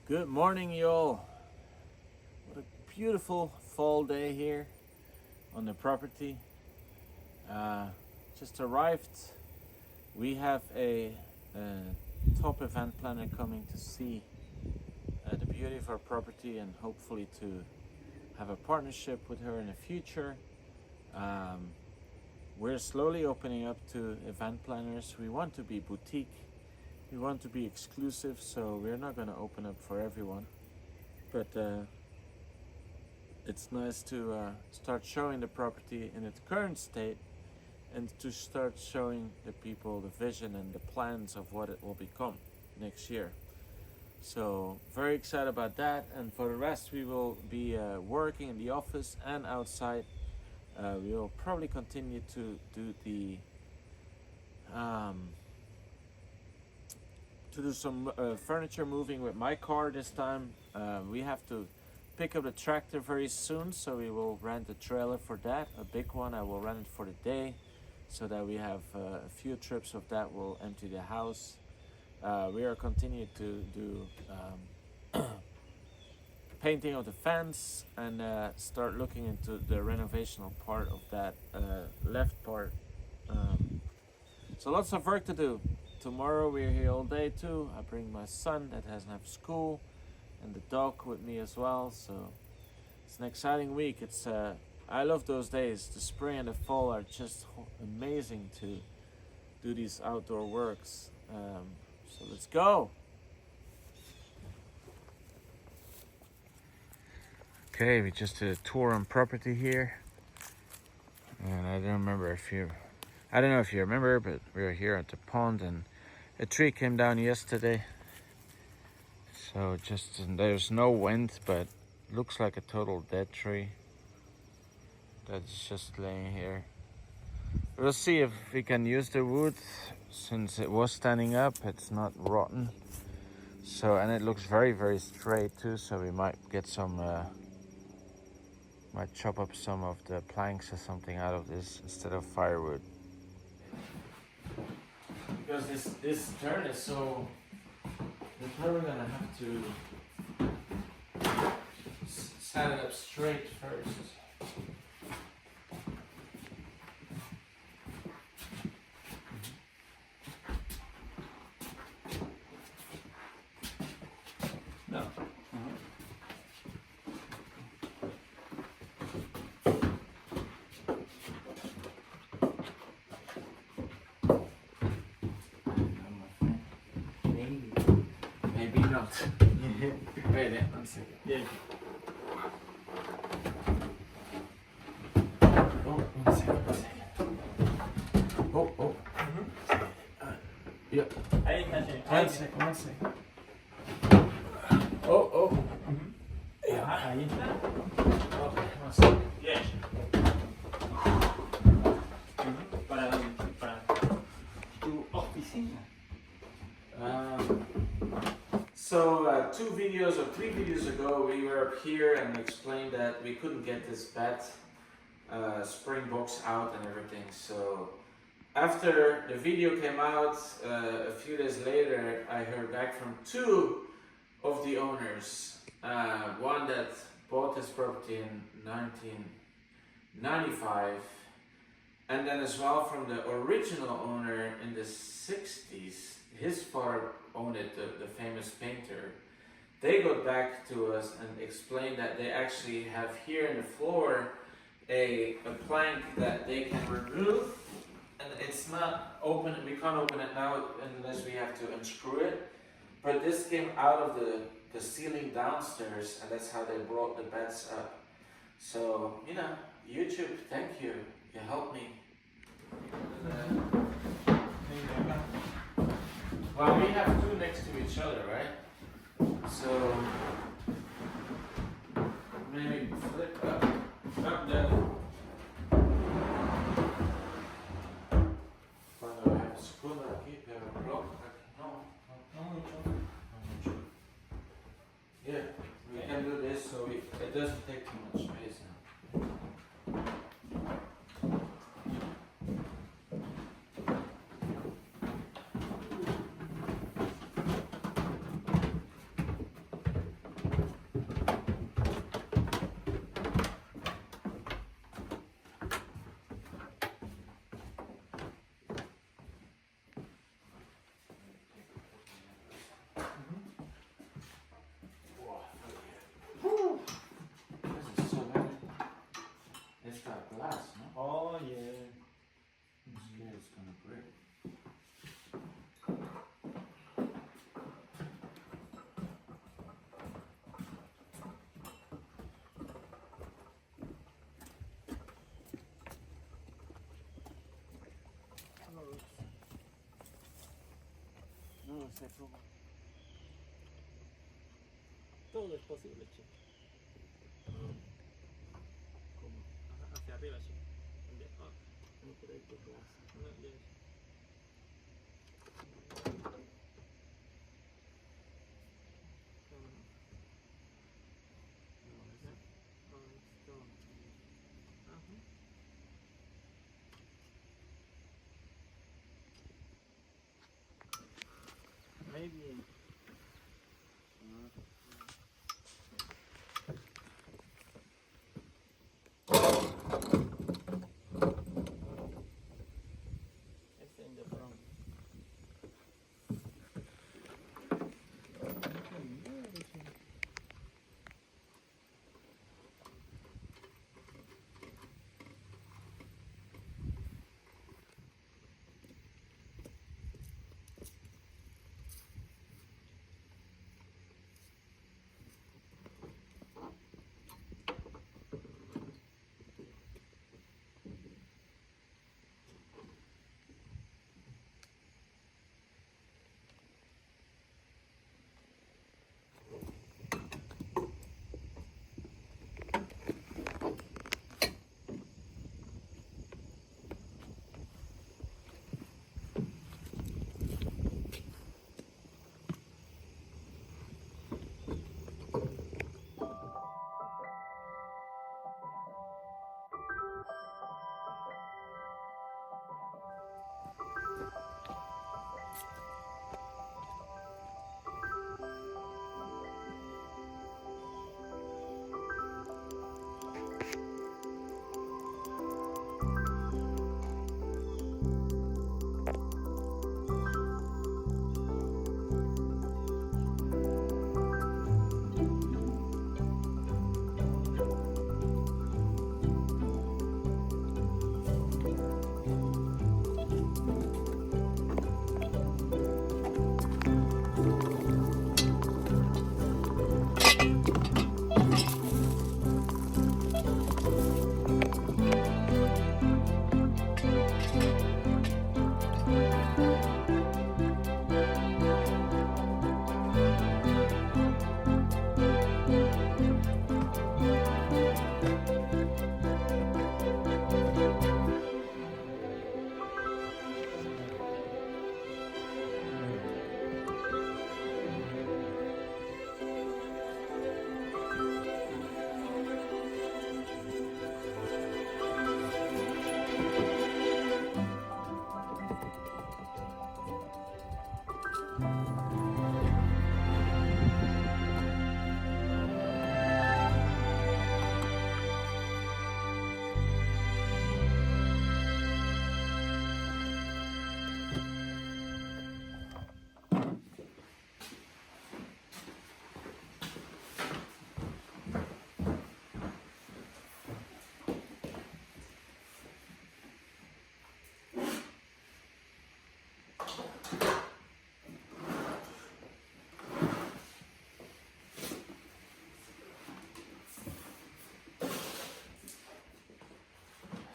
Good morning, y'all. What a beautiful fall day here on the property. Just arrived. We have a top event planner coming to see the beauty of our property and hopefully to have a partnership with her in the future. We're slowly opening up to event planners. We want to be boutique. We want to be exclusive, so we're not going to open up for everyone. But it's nice to start showing the property in its current state and to start showing the people the vision and the plans of what it will become next year. So very excited about that, and for the rest we will be working in the office and outside. We will probably continue to do some furniture moving with my car this time. We have to pick up the tractor very soon, so we will rent a trailer for that, a big one. I will rent it for the day so that we have a few trips of that. We'll empty the house. We are continuing to do painting of the fence and start looking into the renovational part of that left part. So lots of work to do. Tomorrow we're here all day too. I bring my son that doesn't have school and the dog with me as well. So it's an exciting week. I love those days. The spring and the fall are just amazing to do these outdoor works. So let's go. Okay, we just did a tour on property here, and I don't know if you remember, but we were here at the pond and a tree came down yesterday. So there's no wind, but looks like a total dead tree that's just laying here. We'll see if we can use the wood since it was standing up. It's not rotten. So, and it looks very, very straight too. So we might get some, might chop up some of the planks or something out of this instead of firewood. Because this turn is so, we're probably gonna have to set it up straight first. No. Maybe not. Wait, 1 second. Yeah. Oh, 1 second. Oh. Yeah. I didn't catch it. 1 second. Oh. Mm-hmm. Yeah. Ahí. Okay, 1 second. Yes. Para tu oficina. So 3 videos ago, we were up here and explained that we couldn't get this bed spring box out and everything. So after the video came out, a few days later, I heard back from 2 of the owners. One that bought this property in 1995, and then as well from the original owner in the 60s. His father owned it, the famous painter. They got back to us and explained that they actually have here in the floor a plank that they can remove, and it's not open. We can't open it now unless we have to unscrew it. But this came out of the ceiling downstairs, and that's how they brought the beds up. So, YouTube, thank you. You helped me. Well, we have 2 next to each other, right? So maybe flip up down. Cuando I have a spoon aquí, pero block aquí. No mucho. Yeah, we can do this so it doesn't take too much space now. sé cómo. Todo es posible, che. ¿Cómo? Ajá, hacia arriba, che. No, pero ahí te quedas. No, ya. Maybe. It's in the front.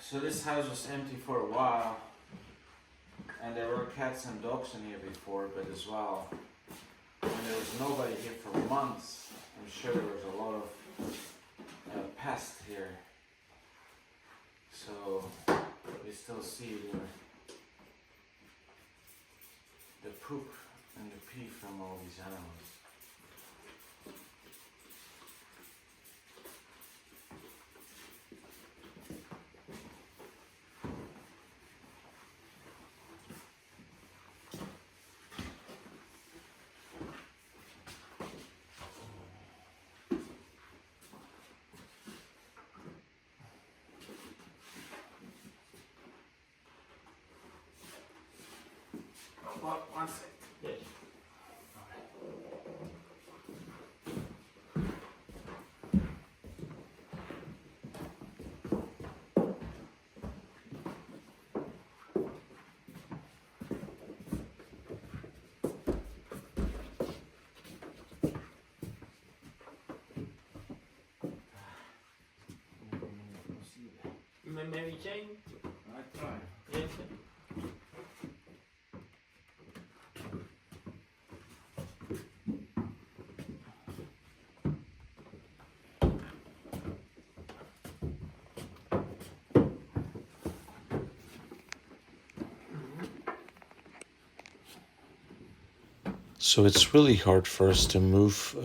So this house was empty for a while, and there were cats and dogs in here before, but as well, and there was nobody here for months. I'm sure there was a lot of pests here. So we still see the poop and the pee from all these animals. One second. Yes. Maybe change? I try. Yes. So it's really hard for us to move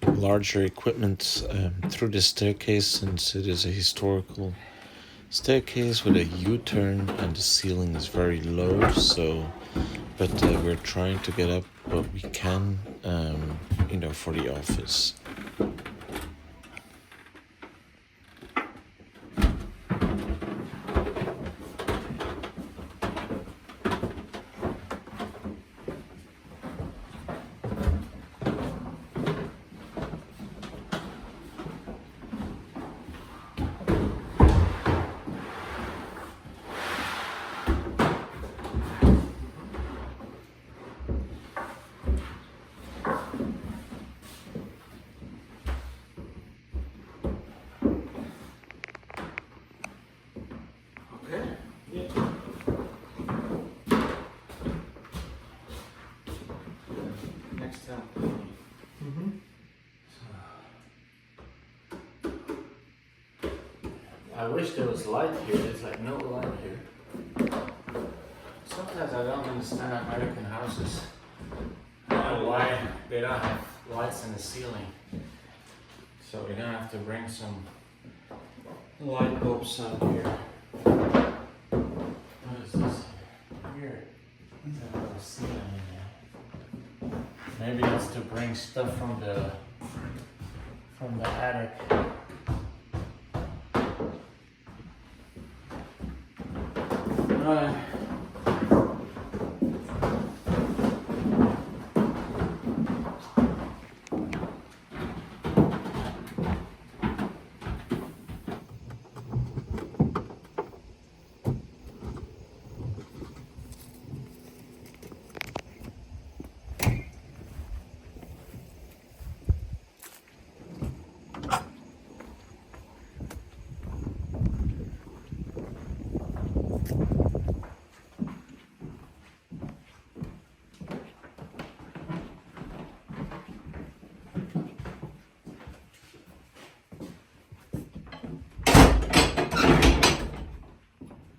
larger equipment through the staircase since it is a historical staircase with a U-turn and the ceiling is very low. But we're trying to get up what we can, for the office. I wish there was light here. There's like no light here. Sometimes I don't understand American houses. I don't know why they don't have lights in the ceiling. So we're gonna have to bring some light bulbs out here. What is this here? Weird. There's a little ceiling in there. Maybe that's to bring stuff from the attic.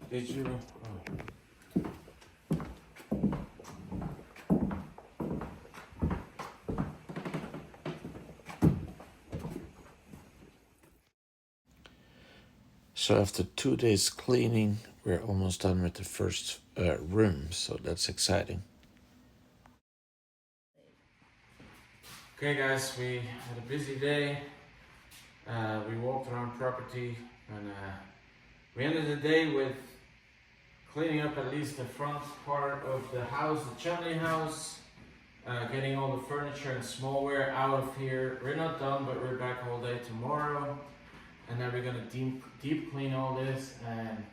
Did you? Oh. So after 2 days cleaning, we're almost done with the first room, so that's exciting. Okay guys, we had a busy day. We walked around property and we ended the day with cleaning up at least the front part of the house, the chimney house, getting all the furniture and smallware out of here. We're not done, but we're back all day tomorrow. And then we're gonna deep clean all this and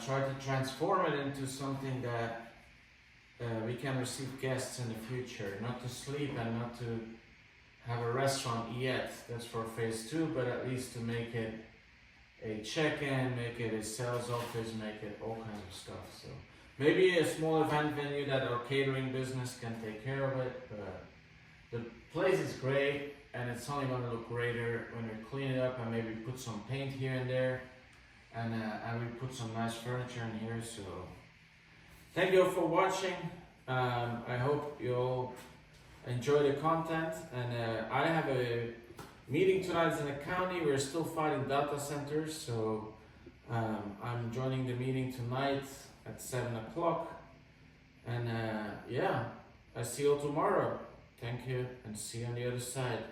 try to transform it into something that we can receive guests in the future. Not to sleep and not to have a restaurant yet. That's for phase 2, but at least to make it a check-in, make it a sales office, make it all kinds of stuff. So maybe a small event venue that our catering business can take care of it, but the place is great and it's only going to look greater when we clean it up and maybe put some paint here and there, and we put some nice furniture in here. So thank you all for watching. I hope you all enjoy the content, and I have a meeting tonight in the county. We're still fighting data centers, so I'm joining the meeting tonight at 7 o'clock. And yeah, I see you all tomorrow. Thank you, and see you on the other side.